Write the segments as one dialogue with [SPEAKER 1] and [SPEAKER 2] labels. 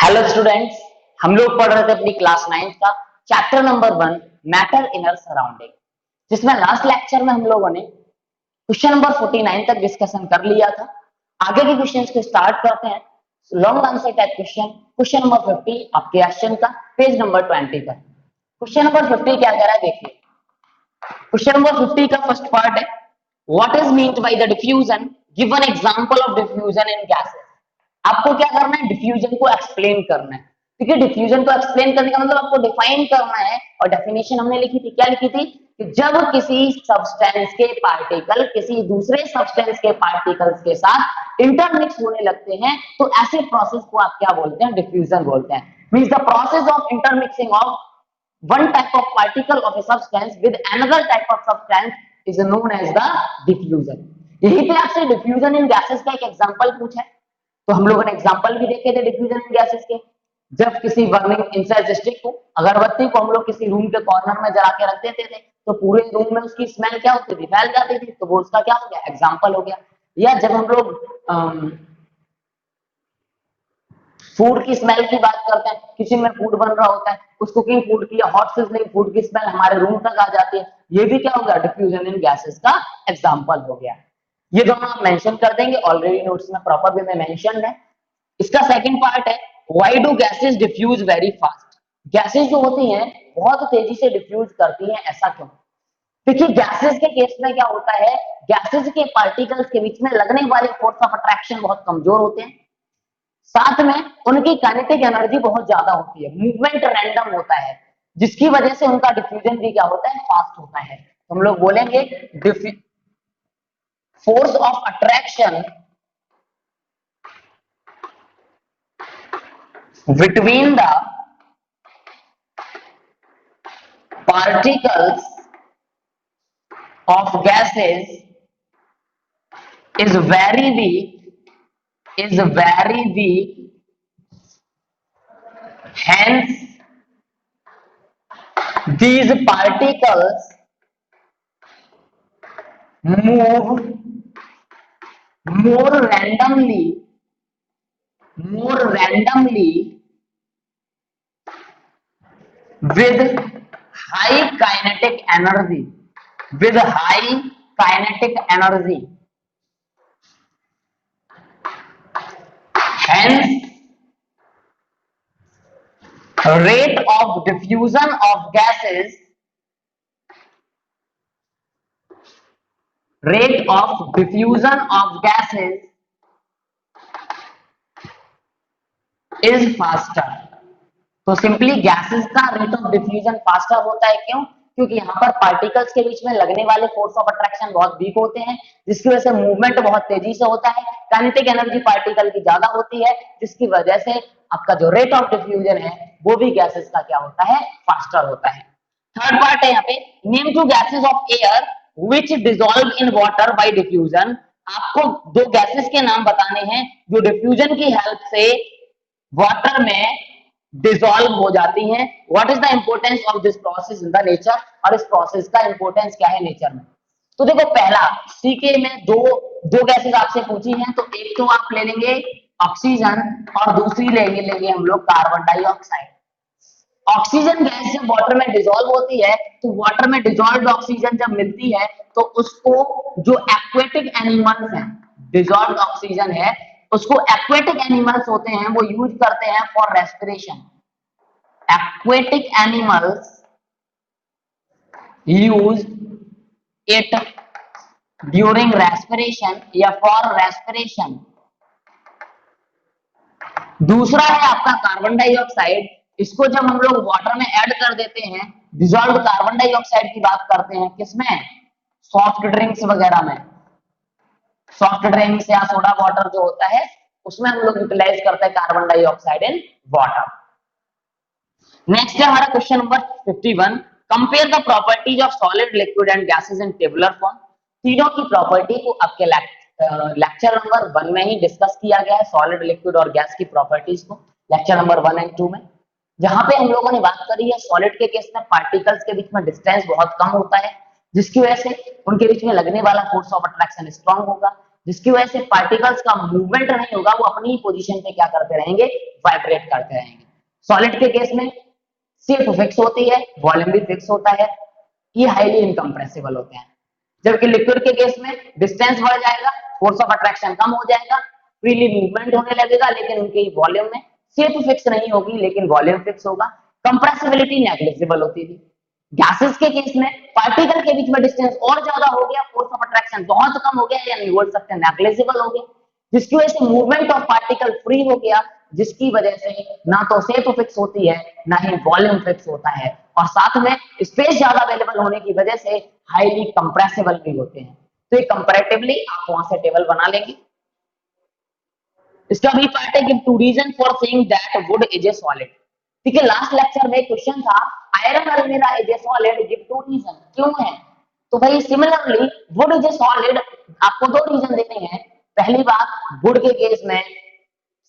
[SPEAKER 1] Hello students, हम लोग पढ़ रहे थे अपनी क्लास 9 का chapter number 1 matter inner surrounding, जिसमें लास्ट लेक्चर में हम लोगों ने क्वेश्चन नंबर 49 तक डिस्कशन कर लिया था। आगे के क्वेश्चंस को स्टार्ट करते हैं। Long answer type question number 50 आपके क्वेश्चन का पेज नंबर 20 पर। क्वेश्चन नंबर 50 क्या कह रहा है देखिए। क्वेश्चन नंबर 50 का फर्स्ट पार्ट है, what is meant by the diffusion, give an example of diffusion in gases. आपको क्या करना है, डिफ्यूजन को एक्सप्लेन करना है। ठीक है, डिफ्यूजन को एक्सप्लेन करने का मतलब आपको डिफाइन करना है। और डेफिनेशन हमने लिखी थी, क्या लिखी थी कि जब किसी सब्सटेंस के पार्टिकल किसी दूसरे सब्सटेंस के पार्टिकल्स के साथ इंटरमिक्स होने लगते हैं तो ऐसे प्रोसेस को आप क्या बोलते हैं, डिफ्यूजन बोलते हैं। Means the process of intermixing of one type of particle of a substance with another type of substance is known as the diffusion। यही पे आपसे डिफ्यूजन इन गैसेस का एक एग्जांपल पूछा है, तो हम लोगों ने एग्जांपल भी देखे थे डिफ्यूजन इन गैसेस के। जब किसी बर्निंग इंसेंस स्टिक को, अगरबत्ती को हम लोग किसी रूम के कॉर्नर में जला के रख देते थे तो पूरे रूम में उसकी स्मेल क्या होती थी, फैल जाती थी, तो वो उसका क्या हो गया, एग्जांपल हो गया। या जब हम लोग फूड की स्मेल की बात करते हैं, किचन में फूड बन रहा होता है, उस कुकिंग फूड की या हॉट सिजलिंग फूड की स्मेल हमारे रूम तक आ जाती है, ये भी क्या हो गया, डिफ्यूजन इन गैसेस का एग्जांपल हो गया। ये दोनों आप मेंशन कर देंगे, ऑलरेडी नोट्स में प्रॉपर वे में मेंशन है। इसका सेकंड पार्ट है, why do gases diffuse very fast. Gases जो होती हैं बहुत तेजी से डिफ्यूज करती हैं, ऐसा क्यों? देखिए गैसेस के केस में क्या होता है, गैसेस के पार्टिकल्स के बीच में लगने वाले फोर्स ऑफ अट्रैक्शन बहुत कमजोर होते हैं, साथ में उनकी काइनेटिक एनर्जी बहुत ज्यादा होती है, मूवमेंट रैंडम होता है, जिसकी वजह से उनका डिफ्यूजन भी क्या होता है, फास्ट होता है। तो हम लोग बोलेंगे force of attraction between the particles of gases is very weak, hence these particles move more randomly with high kinetic energy, hence rate of diffusion of gases is faster। तो सिंपली गैसेस का rate of diffusion faster होता है, क्यों? क्योंकि यहाँ पर particles के बीच में लगने वाले फोर्स ऑफ अट्रैक्शन बहुत वीक होते हैं, जिसकी वजह से मूवमेंट बहुत तेजी से होता है, काइनेटिक एनर्जी पार्टिकल की ज्यादा होती है, जिसकी वजह से आपका जो रेट ऑफ डिफ्यूजन है वो भी गैसेस का क्या होता है, फास्टर होता है। थर्ड पार्ट है यहाँ पे, name two gases of air which dissolve in water by diffusion. आपको दो गैसेस के नाम बताने हैं जो डिफ्यूजन की हेल्प से वाटर में डिसॉल्व हो जाती हैं। What is the importance of this process in the nature, और इस प्रोसेस का इंपॉर्टेंस क्या है नेचर में। तो देखो पहला सीके में दो गैसेस आपसे पूछी हैं, तो एक तो आप ले लेंगे ऑक्सीजन और दूसरी लेंगे हम लोग कार्बन डाइऑक्साइड। ऑक्सीजन गैस जब वाटर में डिसॉल्व होती है तो वाटर में डिसॉल्व्ड ऑक्सीजन जब मिलती है तो उसको जो एक्वेटिक एनिमल्स हैं, डिसॉल्व्ड ऑक्सीजन है उसको एक्वेटिक एनिमल्स होते हैं वो यूज करते हैं for respiration. Aquatic animals use it during respiration या फॉर रेस्पिरेशन। दूसरा है आपका कार्बन डाइऑक्साइड, इसको जब हम लोग वाटर में ऐड कर देते हैं, डिसॉल्व्ड कार्बन डाइऑक्साइड की बात करते हैं किसमें, सॉफ्ट ड्रिंक्स वगैरह में, सॉफ्ट ड्रिंक्स या सोडा वाटर जो होता है उसमें हम लोग यूटिलाइज करते हैं carbon dioxide in water. Next है हमारा question number 51, compare the properties of solid liquid and gases in tabular form. तीनों की प्रॉपर्टी को आपके लेक्चर नंबर 1 में ही डिस्कस किया गया है, सॉलिड लिक्विड और गैस की प्रॉपर्टीज को लेक्चर नंबर 1 एंड 2 में, जहां पे हम लोगों ने बात करी है सॉलिड के केस में पार्टिकल्स के बीच में डिस्टेंस बहुत कम होता है, जिसकी वजह से उनके बीच में लगने वाला फोर्स ऑफ अट्रैक्शन स्ट्रांग होगा, जिसकी वजह से पार्टिकल्स का मूवमेंट नहीं होगा, वो अपनी ही पोजीशन पे क्या करते रहेंगे, वाइब्रेट करते रहेंगे। सॉलिड के केस में सिर्फ फिक्स होती है, वॉल्यूम भी फिक्स होता है, ये हाईली इनकम्प्रेसिबल होते हैं। जबकि लिक्विड के केस में डिस्टेंस बढ़ जाएगा, फोर्स ऑफ अट्रैक्शन कम हो जाएगा, फ्रीली मूवमेंट होने लगेगा, लेकिन उनकी वॉल्यूम में सिर्फ फिक्स नहीं होगी लेकिन वॉल्यूम फिक्स होगा, कंप्रेसिबिलिटी नेग्लिजिबल होती थी। गैसेस के केस में पार्टिकल के बीच में डिस्टेंस और ज्यादा हो गया, फोर्स ऑफ अट्रैक्शन बहुत कम हो गया, या नहीं बोल सकते नेग्लिजिबल हो गया, जिसकी वजह से मूवमेंट ऑफ पार्टिकल फ्री हो गया, जिसकी वजह से ना तो शेप फिक्स होती है ना ही वॉल्यूम फिक्स होता है, और साथ में स्पेस ज्यादा अवेलेबल होने की वजह से हाईली कंप्रेसिबल भी होते हैं। तो ये कंपैरेटिवली आप वहां से टेबल बना लेंगे। इसका भी पार्ट है give two reason for saying that wood is a solid. ठीक है, लास्ट लेक्चर में क्वेश्चन था iron almirah is a solid, give two reason, क्यों है? तो भाई similarly wood is a solid, आपको दो रीजन देने हैं। पहली बात, वुड के केस में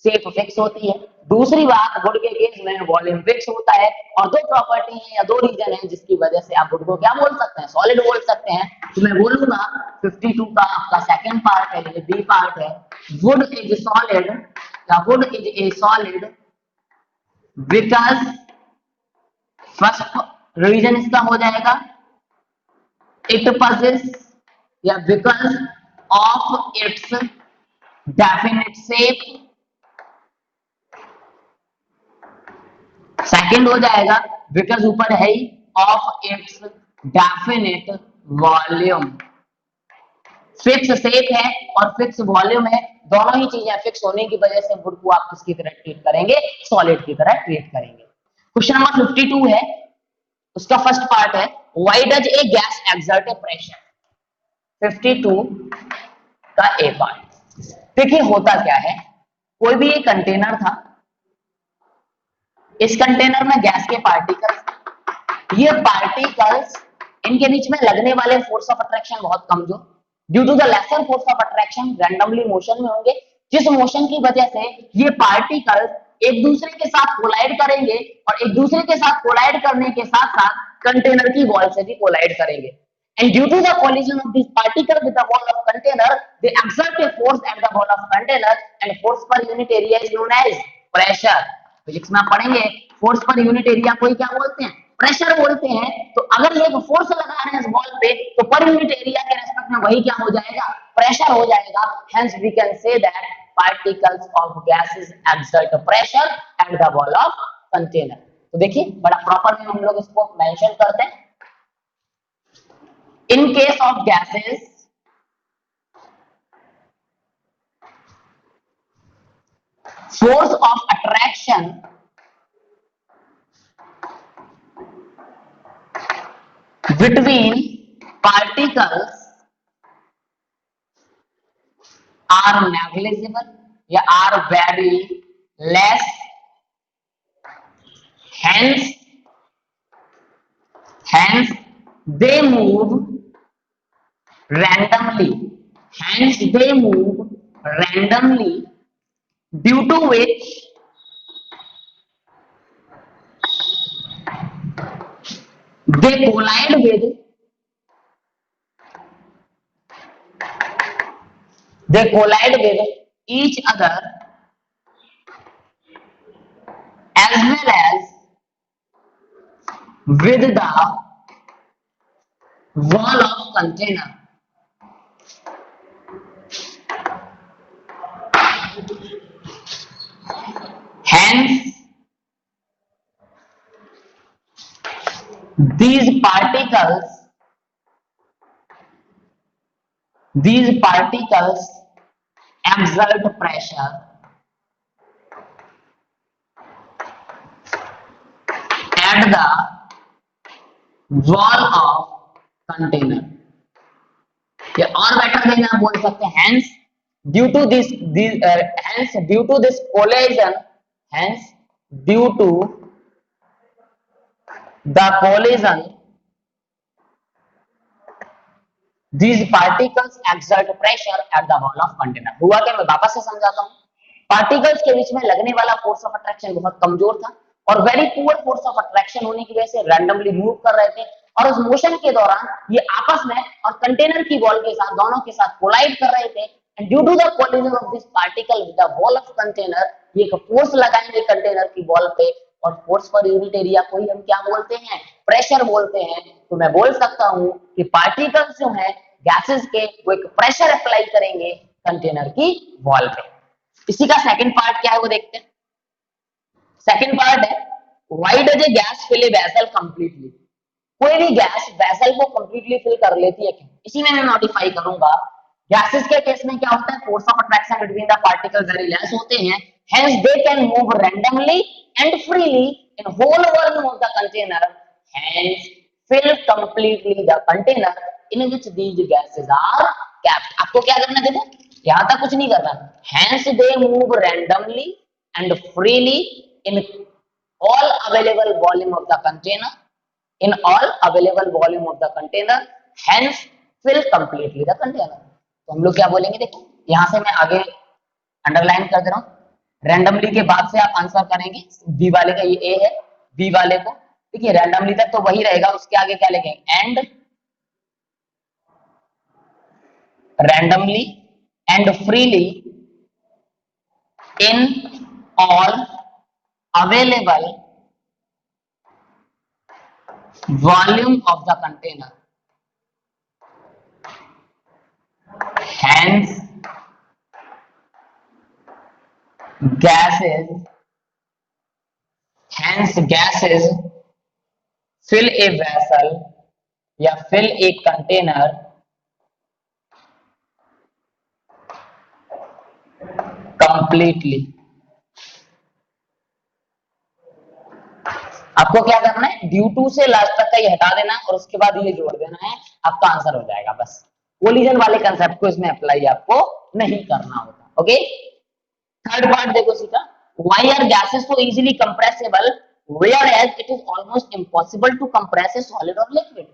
[SPEAKER 1] शेप फिक्स होती है, दूसरी बात वुड के केस में वॉल्यूम फिक्स होता है, और दो प्रॉपर्टी है या दो रीजन है जिसकी वजह से आप वुड को क्या बोल सकते हैं? सॉलिड बोल सकते हैं। तो मैं बोलूंगा 52 का आपका सेकंड पार्ट है, ये बी पार्ट है, वुड इज सॉलिड या wood is a solid because, first reason इसका हो जाएगा इट possess या because of its definite shape, second हो जाएगा बिकॉज ऊपर है ही of its definite volume. Fix shape है और फिक्स वॉल्यूम है, दोनों ही चीजें फिक्स होने की वजह से वुड को आप किसकी तरह ट्रीट करेंगे? सॉलिड की तरह ट्रीट करेंगे। क्वेश्चन नंबर 52 है, उसका फर्स्ट पार्ट है why does a gas exert A pressure. 52 का ए पार्ट। देखिए होता क्या है, कोई भी एक कंटेनर था, इस कंटेनर में गैस के पार्टिकल्स, ये पार्टिकल्स इनके बीच में लगने वाले फोर्स ऑफ अट्रैक्शन बहुत कमजोर, due to the lesser force of attraction randomly motion में होंगे, जिस मोशन की वजह से ये पार्टिकल्स एक दूसरे के साथ कोलाइड करेंगे, और एक दूसरे के साथ कोलाइड करने के साथ साथ कंटेनर की वॉल से भी कोलाइड करेंगे। And due to the collision of these particles with the wall of container, they exert a force at the wall of container, and force per unit area is known as pressure. Physics में आप पढ़ेंगे force per unit area को क्या बोलते हैं? Pressure बोलते हैं। तो अगर ये फोर्स लगा रहे हैं इस बॉल पे, तो पर यूनिट एरिया के रेस्पेक्ट में वही क्या हो जाएगा? प्रेशर हो जाएगा। Hence we can say that particles of gases exert pressure at the wall of container. तो देखिए बड़ा प्रॉपर में हम लोग इसको मेंशन करते हैं। In case of gases, force of attraction between particles are negligible या are very less, hence they move randomly, due to which they collide with each other as well as with the wall of container. Hence these particles exert pressure at the wall of container. या और better way में आप बोल सकते हैं hence due to this collision, these particles exert pressure at the wall of container. हुआ क्या, मैं वापस से समझाता हूँ। पार्टिकल्स के बीच में लगने वाला फोर्स ऑफ अट्रैक्शन बहुत कमजोर था, और very poor force of attraction होने की वजह से रैंडमली मूव कर रहे थे, और उस मोशन के दौरान ये आपस में और कंटेनर की वॉल के साथ दोनों के साथ कोलाइड कर रहे थे, and due to the collision of this particle with the wall of container, ये एक फोर्स लगाएंगे कंटेनर की वॉल पे, और फोर्स पर यूनिट एरिया को ही हम क्या बोलते हैं, प्रेशर बोलते हैं। तो मैं बोल सकता हूं कि पार्टिकल्स जो है गैसेस के, वो एक प्रेशर अप्लाई करेंगे कंटेनर की वॉल पे। इसी का सेकंड पार्ट क्या है वो देखते हैं। सेकंड पार्ट है, why does a gas fill a vessel completely. कोई भी गैस वेसल को कंप्लीटली फिल कर लेती है क्यों? इसी में मैं मॉडिफाई करूंगा। गैसेस के केस में क्या होता है, force of attraction between the particles very less होते हैं, hence they can move randomly and freely in whole volume of the container, hence fill completely the container in which these gases are kept. आपको क्या करना है, देखो यहां तक कुछ नहीं करना, hence they move randomly and freely in all available volume of the container, in all available volume of the container, hence fill completely the container। तो हम लोग क्या बोलेंगे, देखो यहां से मैं आगे अंडरलाइन कर दे रहा हूं, रैंडमली के बाद से आप आंसर करेंगे। बी वाले का ये ए है, बी वाले को देखिए रैंडमली तक तो वही रहेगा, उसके आगे क्या लिखेंगे, and randomly and freely in all available volume of the container, hence gases fill a vessel या fill a container completely। आपको क्या करना है, ड्यू टू से लास्ट तक का ये हटा देना और उसके बाद ये जोड़ देना है, आपका आंसर हो जाएगा। बस कोलिजन वाले कंसेप्ट को इसमें अप्लाई आपको नहीं करना होता। ओके, थर्ड पार्ट देखो सीखा, why are gases so easily compressible whereas it is almost impossible to compress a solid और लिक्विड।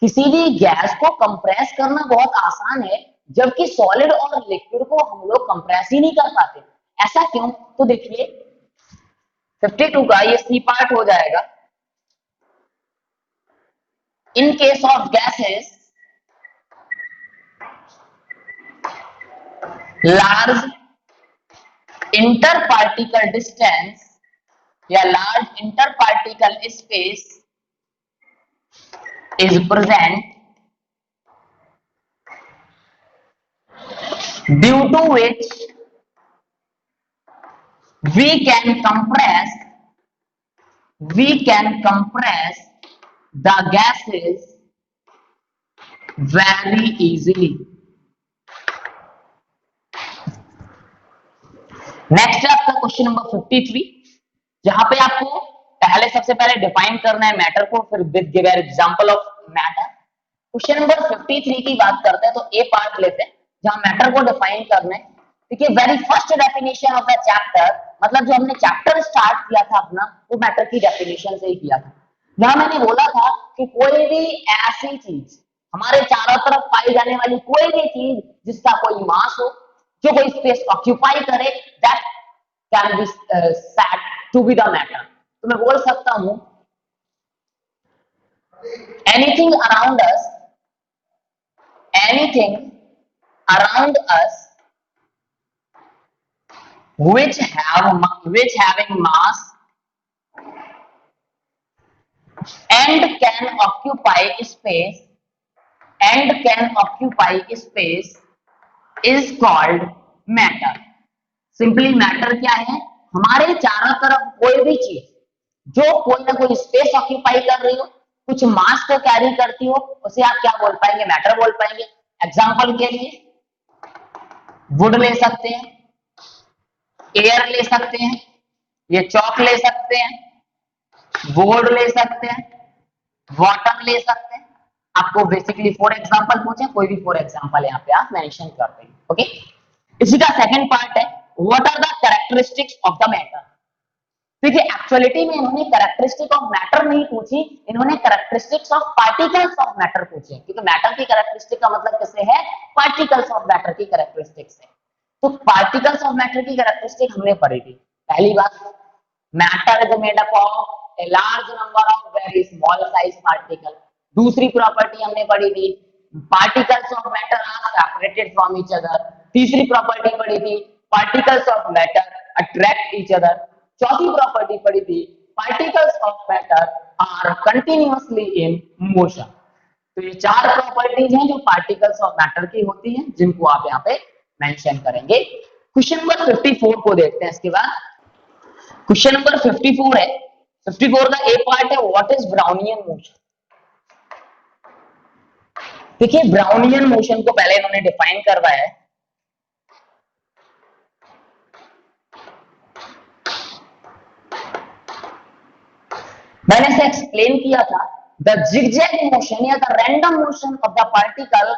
[SPEAKER 1] किसी भी गैस को कंप्रेस करना बहुत आसान है, जबकि सॉलिड और लिक्विड को हम लोग कंप्रेस ही नहीं कर पाते। ऐसा क्यों? तो देखिए 52 का ये सी पार्ट हो जाएगा। In case of gases large interparticle distance या large interparticle space is present, due to which we can compress the gases very easily। Next है आपका क्वेश्चन नंबर 53, जहां पे आपको पहले सबसे पहले डिफाइन करना है मैटर को, फिर with give an example of matter. Question number 53 की बात करते हैं तो ए पार्ट लेते हैं, जहां मैटर को डिफाइन करना है। देखिए very first definition of the chapter, मतलब जो हमने चैप्टर स्टार्ट किया था अपना, वो मैटर की डेफिनेशन से ही किया था। जहां मैंने बोला था कि कोई भी ऐसी चीज, हमारे चारों तरफ पाई जाने वाली कोई भी चीज जिसका कोई मास हो, जो कोई स्पेस ऑक्यूपाई करे, that can be said to be the matter. तो मैं बोल सकता हूं anything around us which having mass and can occupy space is called matter। Simply matter क्या है, हमारे चारों तरफ कोई भी चीज जो कोई ना कोई स्पेस ऑक्यूपाई कर रही हो, कुछ मास को कैरी करती हो, उसे आप क्या बोल पाएंगे, मैटर बोल पाएंगे। एग्जांपल के लिए वुड ले सकते हैं, एयर ले सकते हैं, ये चौक ले सकते हैं, बोर्ड ले सकते हैं, वाटर ले सकते हैं। आपको बेसिकली 4 एग्जांपल पूछे, कोई भी 4 एग्जांपल यहाँ पे आप मेंशन कर देंगे। ओके, इसी का सेकंड पार्ट है, what are the characteristics of the matter. देखिए एक्चुअलिटी में इन्होंने कैरेक्टरिस्टिक ऑफ मैटर नहीं पूछी, इन्होंने characteristics of particles of matter पूछे, क्योंकि मैटर की कैरेक्टरिस्टिक का मतलब किससे है, पार्टिकल्स ऑफ मैटर की कैरेक्टरिस्टिक से। तो पार्टिकल्स ऑफ मैटर की कैरेक्टरिस्टिक हमने पढ़ी थी। पहली बात, matter is made up of a large number of very small size particle. दूसरी प्रॉपर्टी हमने पढ़ी थी, particles of matter are separated from each other. तीसरी प्रॉपर्टी पढ़ी थी particles of matter attract each other. चौथी प्रॉपर्टी पढ़ी थी particles of matter are continuously in motion. तो ये चार प्रॉपर्टीज हैं जो पार्टिकल्स ऑफ मैटर की होती हैं, जिनको आप यहाँ पे मेंशन करेंगे। क्वेश्चन नंबर 54 को देखते हैं। इसके बाद क्वेश्चन नंबर 54 है, 54 का ए पार्ट है व्हाट इज ब्राउनियन मोशन। देखिए ब्राउनियन मोशन को पहले इन्होंने डिफाइन करवाया है। मैंने इसे एक्सप्लेन किया था, द जिगजैग मोशन या the random motion of the particle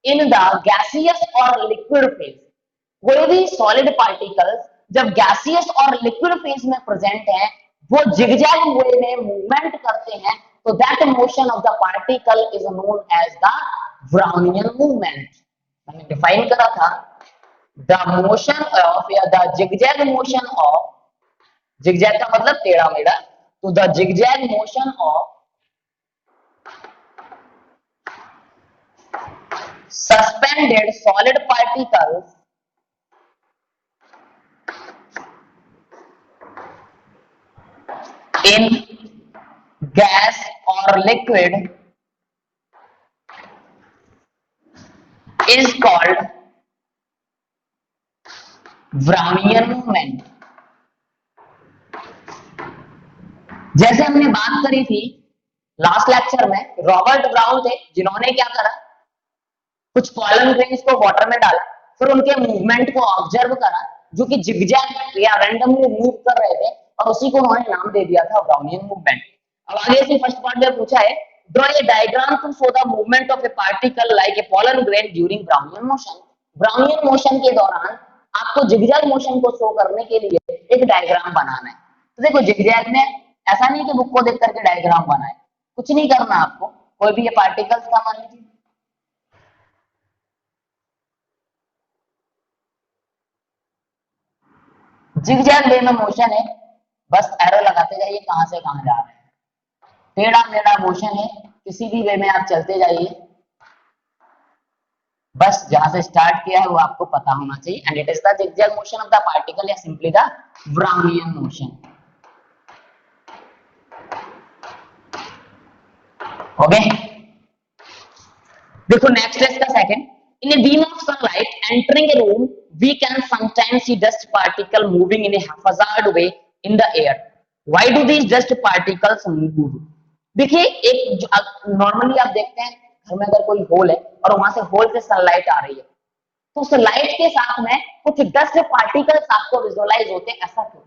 [SPEAKER 1] in the gaseous और लिक्विड फेज। कोई भी सॉलिड पार्टिकल्स जब गैसियस और लिक्विड फेज में प्रेजेंट है, वो जिगजैग वे में मूवमेंट करते हैं, तो that motion of the particle is known as the Brownian movement. मैंने डिफाइन करा था द मोशन ऑफ या the zigzag motion of, zigzag का मतलब टेढ़ा मेढ़ा, तो the zigzag motion of suspended solid particles in gas or liquid is called Brownian movement। जैसे हमने बात करी थी लास्ट लेक्चर में, रॉबर्ट ब्राउन थे जिन्होंने क्या करा, कुछ पॉलन ग्रेन्स को वाटर में डाला, फिर उनके मूवमेंट को ऑब्जर्व करा जो कि जिगजैग या रैंडमली मूव कर रहे थे, और उसी को उन्होंने नाम दे दिया था ब्राउनियन मूवमेंट। अब आगे से फर्स्ट पार्ट में पूछा है draw a diagram to show the movement of a particle like a pollen grain during Brownian motion. Brownian motion के दौरान आपको जिगजैग मोशन को शो करने के लिए एक डायग्राम बनाना है। तो देखो जिगजैग में ऐसा नहीं कि बुक को देख करके डायग्राम बनाए, कुछ नहीं करना आपको, कोई भी ये पार्टिकल्स का मान लीजिए, जिगजैग वे में मोशन है, बस एरो लगाते जाइए कहां से कहां जा रहे हैं। टेढ़ा मेढ़ा मोशन है, किसी भी वे में आप चलते जाइए, बस जहां से स्टार्ट किया है वो आपको पता होना चाहिए। And it is the zigzag motion of the particle या simply the Brownian motion. Okay, देखो नेक्स्ट है इसका second. In a beam of sunlight entering a room we can sometimes see dust particle moving in a haphazard way in the air. Why do these dust particles move. देखिए एक normally आप देखते हैं घर में अगर कोई होल है और वहां से होल से सनलाइट आ रही है, तो उस लाइट के साथ में कुछ डस्ट पार्टिकल्स आपको विजुअलाइज होते हैं, ऐसा क्यों।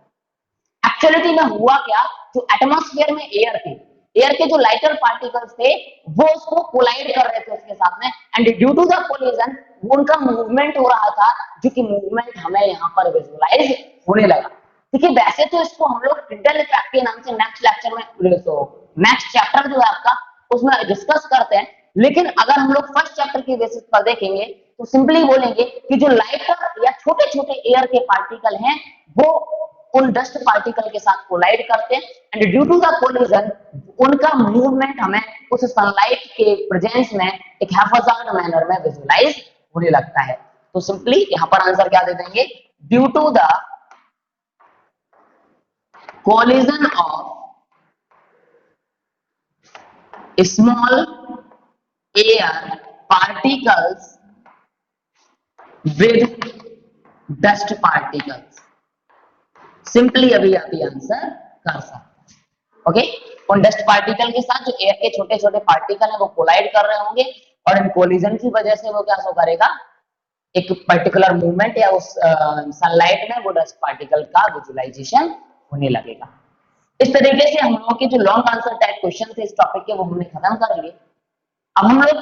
[SPEAKER 1] एक्चुअली में हुआ क्या, जो एटमॉस्फेयर में एयर थे, एयर के जो लाइटर पार्टिकल्स थे वो उसको कोलाइड कर रहे थे उसके साथ में, and due to the collision वो उनका मूवमेंट हो रहा था, जो कि मूवमेंट हमें यहाँ पर विजुअलाइज होने लगा। देखिए वैसे तो इसको हम लोग टिंडल इफेक्ट के नाम से नेक्स्ट लेक्चर में, तो नेक्स्ट चैप्टर जो है आपका उसमें डिस्कस करते हैं, लेकिन अगर हम लोग फर्स्ट चैप्टर के बेसिस पर देखेंगे तो सिंपली बोलेंगे कि जो लाइटर या छोटे छोटे एयर के पार्टिकल हैं वो उन डस्ट पार्टिकल के साथ कोलाइड करते हैं, and due to the collision उनका मूवमेंट हमें उस सनलाइट के प्रेजेंस में एक हैफाजार्ड मैनर में विजुअलाइज होने लगता है। तो सिंपली यहां पर आंसर क्या दे देंगे, due to the collision of small air particles with dust particles. Simply अभी आप ये आंसर कर सकते हैं। ओके, उन डस्ट पार्टिकल के साथ जो एयर के छोटे छोटे पार्टिकल है वो कोलाइड कर रहे होंगे, और इन कोलिजन की वजह से वो क्या शो करेगा, एक पर्टिकुलर मूवमेंट या उस सनलाइट में वो डस्ट पार्टिकल का विजुअलाइजेशन होने लगेगा। इस तरीके से हम लोगों के जो लॉन्ग आंसर टाइप क्वेश्चन थे इस टॉपिक के वो हमने खत्म कर लिए। अब हम लोग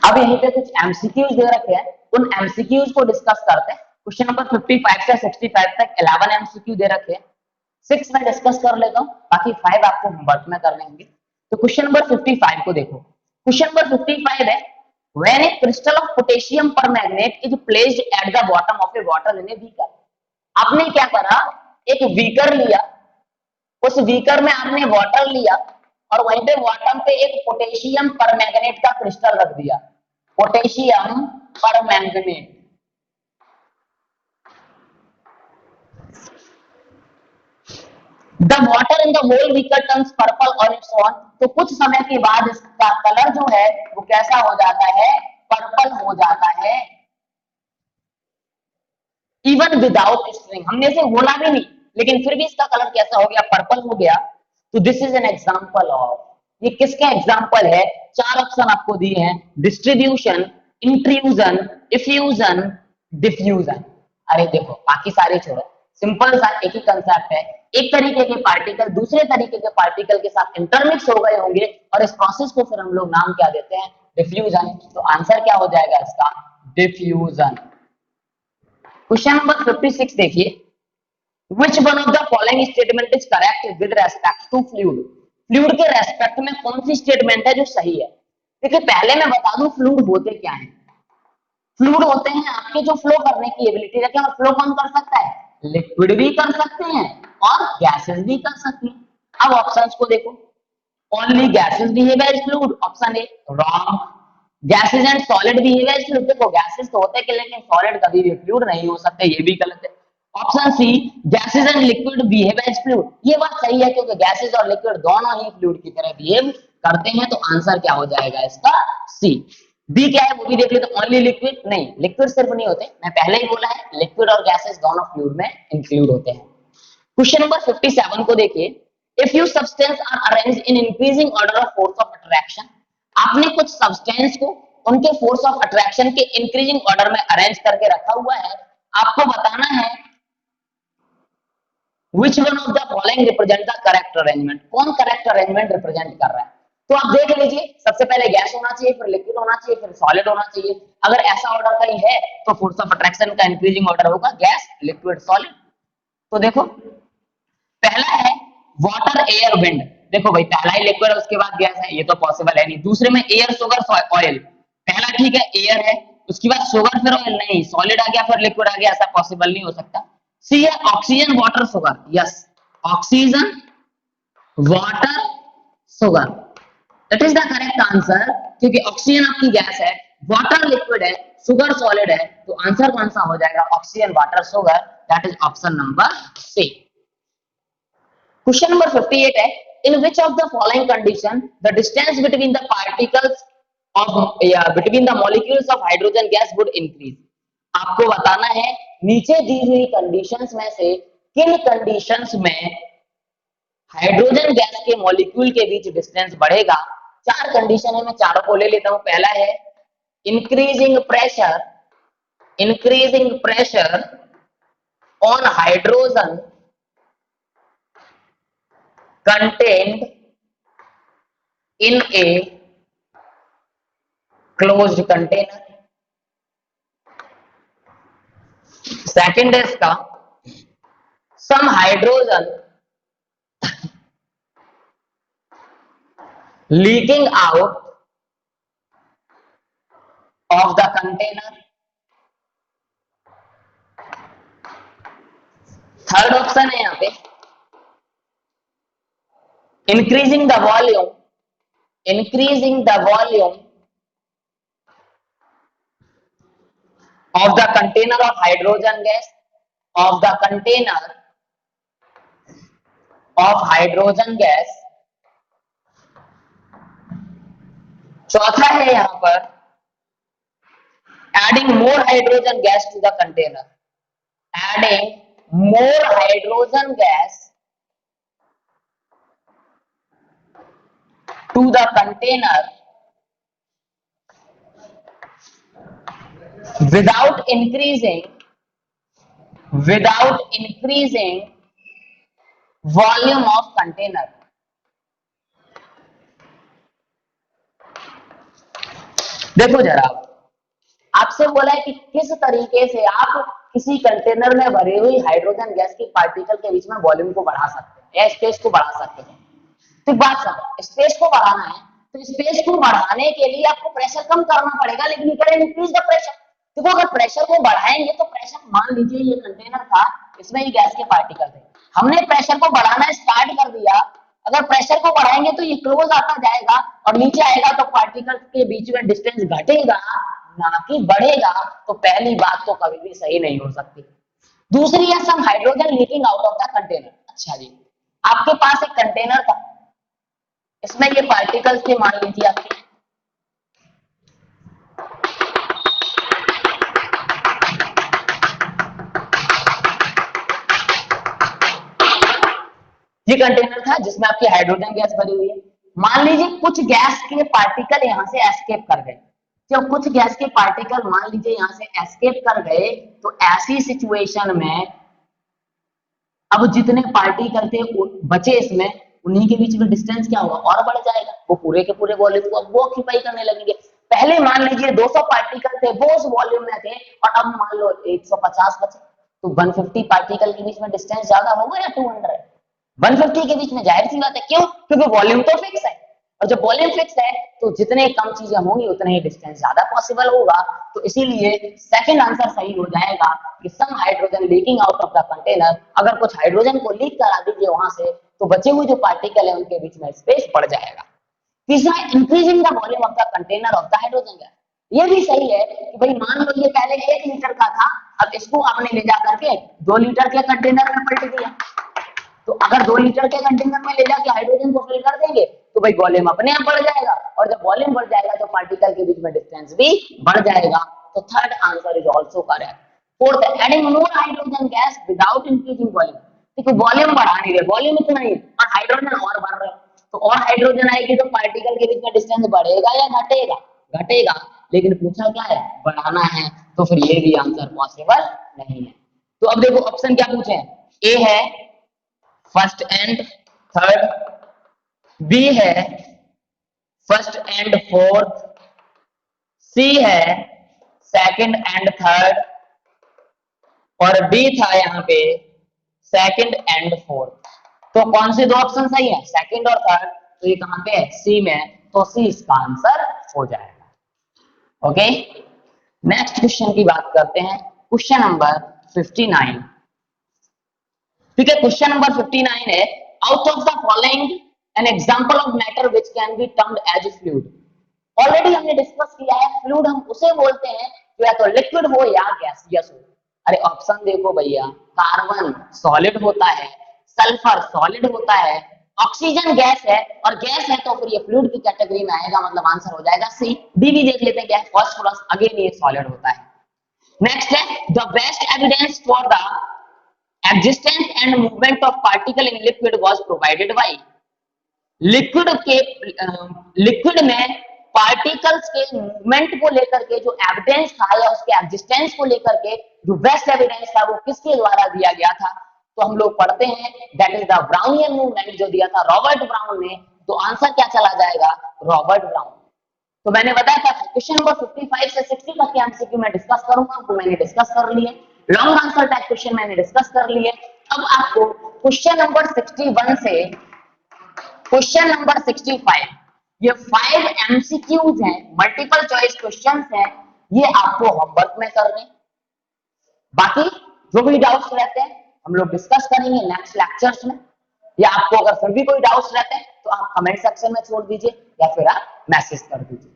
[SPEAKER 1] अब यहीं पे कुछ एमसीक्यूज दे रखे हैं, उन एमसीक्यूज को डिस्कस करते हैं। क्वेश्चन नंबर 55 से 65 तक 11 एमसीक्यू दे रखे हैं, 6 में डिस्कस कर लेता हूं, बाकी 5 आपको होमवर्क में करने होंगे। तो क्वेश्चन नंबर 55 को देखो। क्वेश्चन नंबर 55 है when A crystal of potassium permanganate is placed at the bottom of A water in a beaker. आपने क्या करा, एक बीकर लिया, उस बीकर में आपने वाटर लिया और वहीं पे बॉटम पे एक पोटेशियम परमैंगनेट का क्रिस्टल रख दिया, potassium permanganate. The water in the whole beaker turns purple on its own, तो कुछ समय के बाद इसका कलर जो है वो कैसा हो जाता है, पर्पल हो जाता है, इवन विदाउट स्ट्रिंग, हमने इसे बोला भी नहीं लेकिन फिर भी इसका कलर कैसा हो गया, पर्पल हो गया। तो this is an example of, ये किसका एग्जांपल है, चार ऑप्शन आपको दिए हैं, डिस्ट्रीब्यूशन, इंट्रूजन, इफ्यूजन, डिफ्यूजन। अरे देखो बाकी सारे छोड़ो, सिंपल सा एक ही कंसेप्ट है, एक तरीके के पार्टिकल दूसरे तरीके के पार्टिकल के साथ इंटरमिक्स हो गए होंगे और इस प्रोसेस को फिर हम लोग नाम क्या देते हैं, डिफ्यूजन। तो आंसर क्या हो जाएगा इसका, डिफ्यूजन। क्वेश्चन नंबर 56 देखिए, which one of the following statement is correct with respect to fluid, fluid के रेस्पेक्ट में कौन सी स्टेटमेंट है जो सही है। देखिए पहले मैं बता दूं फ्लूइड होते क्या है, फ्लूइड होते हैं आपके जो फ्लो करने की एबिलिटी रखे, और फ्लो कौन कर सकता है, लिक्विड भी कर सकते हैं और गैसेस भी कर सकते हैं। अब ऑप्शंस को देखो, only gases behave as fluid, option A wrong, gases and solid behave as fluid, देखो गैसेस तो होते हैं लेकिन सॉलिड कभी भी फ्लूइड नहीं हो सकते, ये भी गलत है। Option C gases and liquid behave as fluid, ये बात सही है क्योंकि गैसेस और लिक्विड दोनों ही फ्लूइड की तरह बिहेव करते हैं, तो आंसर क्या हो जाएगा इसका, सी। बी क्या है वो भी देख लेते, ओनली लिक्विड, नहीं लिक्विड सिर्फ नहीं होते, मैं पहले ही बोला है लिक्विड और गैसेस दोनों फ्लूइड में इंक्लूड होते हैं। क्वेश्चन नंबर 57 को देखिए, if you substance are arranged in increasing order of force of attraction, आपने कुछ सब्सटेंस को उनके फोर्स ऑफ अट्रैक्शन के इंक्रीजिंग ऑर्डर में अरेंज करके रखा हुआ है, आपको बताना है which one of the following represent the correct arrangement, कौन करेक्ट अरेंजमेंट रिप्रेजेंट कर रहा है। तो आप देख लीजिए, सबसे पहले गैस होना चाहिए, फिर लिक्विड होना चाहिए, फिर सॉलिड होना चाहिए। अगर ऐसा ऑर्डर कहीं है तो फोर्स ऑफ अट्रैक्शन का इंक्रीजिंग ऑर्डर होगा गैस लिक्विड सॉलिड। तो देखो पहला है वाटर एयर विंड, देखो भाई पहला ही लिक्विड है उसके बाद गैस है, ये तो पॉसिबल है नहीं। दूसरे में एयर शुगर ऑयल, पहला ठीक है एयर है उसके बाद शुगर फिर ऑयल, नहीं सॉलिड आ गया फिर लिक्विड आ गया, ऐसा पॉसिबल नहीं हो सकता। सी है oxygen water sugar, yes oxygen water sugar, that is the correct answer, क्योंकि ऑक्सीजन आपकी गैस है, वाटर लिक्विड है, शुगर सॉलिड है, तो आंसर कौन सा हो जाएगा, oxygen water sugar, that is option number C. Question number 58 है, in which of the following condition the distance between the particles of between the molecules of hydrogen gas would increase, आपको बताना है नीचे दी हुई कंडीशंस में से किन conditions में हाइड्रोजन गैस के मॉलिक्यूल के बीच डिस्टेंस बढ़ेगा। चार कंडीशन है, मैं चारों को ले लेता हूं। पहला है increasing pressure on hydrogen contained in a closed container, second है इसका some hydrogen leaking out of the container, third option है यहां पे increasing the volume of the container of hydrogen gas, of the container of hydrogen gas। चौथा है यहां पर adding more hydrogen gas to the container, adding more hydrogen gas to the container without increasing volume of container। देखो जरा, आपसे बोला है कि किस तरीके से आप किसी कंटेनर में भरी हुई हाइड्रोजन गैस की पार्टिकल के बीच में वॉल्यूम को बढ़ा सकते हैं या स्पेस को बढ़ा सकते हैं। तो बात समझो, स्पेस को बढ़ाना है तो स्पेस को बढ़ाने के लिए आपको प्रेशर कम करना पड़ेगा, लेकिन you can increase the pressure. देखो अगर प्रेशर को बढ़ाएंगे तो प्रेशर, मान लीजिए ये कंटेनर था, इसमें ये गैस के पार्टिकल थे, हमने प्रेशर को बढ़ाना स्टार्ट कर दिया, अगर प्रेशर को बढ़ाएंगे तो ये क्लोज आता जाएगा और नीचे आएगा तो पार्टिकल के बीच में डिस्टेंस घटेगा ना कि बढ़ेगा। तो पहली बात तो कभी भी सही नहीं हो सकती। दूसरी है some hydrogen leaking out of the container, अच्छा जी आपके पास एक कंटेनर था, इसमें ये पार्टिकल्स थे, मान लीजिए आपके, ये कंटेनर था जिसमें आपकी हाइड्रोजन गैस भरी हुई है। मान लीजिए कुछ गैस के पार्टिकल यहां से एस्केप कर गए, जब कुछ गैस के पार्टिकल मान लीजिए यहां से एस्केप कर गए, तो ऐसी सिचुएशन में अब जितने पार्टिकल थे बचे इसमें, उन्हीं के बीच में डिस्टेंस क्या होगा, और बढ़ जाएगा। वो पूरे के पूरे वॉल्यूम को अब वो ऑक्यूपाई करने लगेंगे। पहले मान लीजिए 200 पार्टिकल थे, वो उस वॉल्यूम में थे, और अब मान लो 150 बचे, तो 150 पार्टिकल के बीच में डिस्टेंस ज्यादा होगा या 200? 150 के बीच में, जाहिर सी बात है, क्यों? क्योंकि वॉल्यूम तो फिक्स है, और जब वॉल्यूम फिक्स है तो जितने कम चीजें होंगी उतने ही डिस्टेंस ज्यादा पॉसिबल होगा। तो इसीलिए सेकंड आंसर सही हो जाएगा कि some hydrogen leaking out of the container. अगर कुछ हाइड्रोजन को लीक करा दीजिए वहां से, तो बचे हुए जो पार्टिकल है उनके बीच में स्पेस बढ़ जाएगा। तीसरा, increasing the volume of the container of the hydrogen gas. ये भी सही है कि भाई मान लो ये पहले 1 लीटर का था, अब इसको आपने ले जा करके 2 लीटर के कंटेनर में पलट दिया। तो अगर 2 लीटर के कंटेनर में ले जाके हाइड्रोजन को फिल कर देंगे तो भाई वॉल्यूम अपने आप बढ़ जाएगा, और जब वॉल्यूम बढ़ जाएगा तो पार्टिकल के बीच में डिस्टेंस भी बढ़ जाएगा। तो third answer is also correct. Fourth, adding more hydrogen gas without increasing volume. देखो वॉल्यूम बढ़ा नहीं रहे, वॉल्यूम इतना ही, और हाइड्रोजन और बढ़ रहे, तो और हाइड्रोजन आएगी तो पार्टिकल के बीच में डिस्टेंस बढ़ेगा या घटेगा? घटेगा। लेकिन पूछा क्या है, बढ़ाना है, तो फिर ये भी आंसर पॉसिबल नहीं है। तो अब देखो ऑप्शन क्या पूछे हैं, ए है फर्स्ट एंड थर्ड, बी है फर्स्ट एंड फोर्थ, सी है सेकंड एंड थर्ड, और डी था यहाँ पे सेकंड एंड फोर्थ। तो कौन से 2 ऑप्शन सही है, सेकंड और थर्ड? तो ये कहां पे है, सी में, तो सी इसका आंसर हो जाएगा। ओके, नेक्स्ट क्वेश्चन की बात करते हैं, क्वेश्चन नंबर 59। ठीक है, क्वेश्चन नंबर 59 है, out of the following an example of matter which can be termed as fluid. Already हमने डिस्कस किया है, फ्लूइड हम उसे बोलते हैं जो या तो लिक्विड हो या गैसियस हो। अरे ऑप्शन देखो भैया, कार्बन सॉलिड होता है, सल्फर सॉलिड होता है, ऑक्सीजन गैस है, और गैस है तो फिर ये फ्लूइड की कैटेगरी में आएगा, मतलब आंसर हो जाएगा सी। डी भी देख लेते हैं क्या है, फास्फोरस, अगेन ये सॉलिड होता है। नेक्स्ट है, the best evidence for the existence and movement of particle in liquid was provided by। Liquid में पार्टिकल्स के मूवमेंट को लेकर के जो एविडेंस था या उसके एग्जिस्टेंस को लेकर के जो बेस्ट एविडेंस था वो किसके द्वारा दिया गया था? तो हम लोग पढ़ते हैं that is the Brownian movement, जो दिया था रॉबर्ट ब्राउन ने। तो आंसर क्या चला जाएगा, रॉबर्ट ब्राउन। तो मैंने बताया था क्वेश्चन नंबर 55 से 60 तक के एमसीक्यू मैं डिस्कस करूंगा, वो मैंने डिस्कस कर लिए। लॉन्ग आंसर टाइप क्वेश्चन मैंने डिस्कस कर लिए। अब आपको क्वेश्चन नंबर 61 से क्वेश्चन नंबर 65, ये 5 एमसीक्यूज हैं, मल्टीपल चॉइस क्वेश्चंस हैं, ये आपको होमवर्क में करने। बाकी जो भी डाउट्स रहते हैं हम लोग डिस्कस करेंगे नेक्स्ट लेक्चर्स में, या आपको अगर फिर भी कोई डाउट्स रहते हैं तो आप कमेंट सेक्शन में छोड़ दीजिए या फिर आप मैसेज कर दीजिए।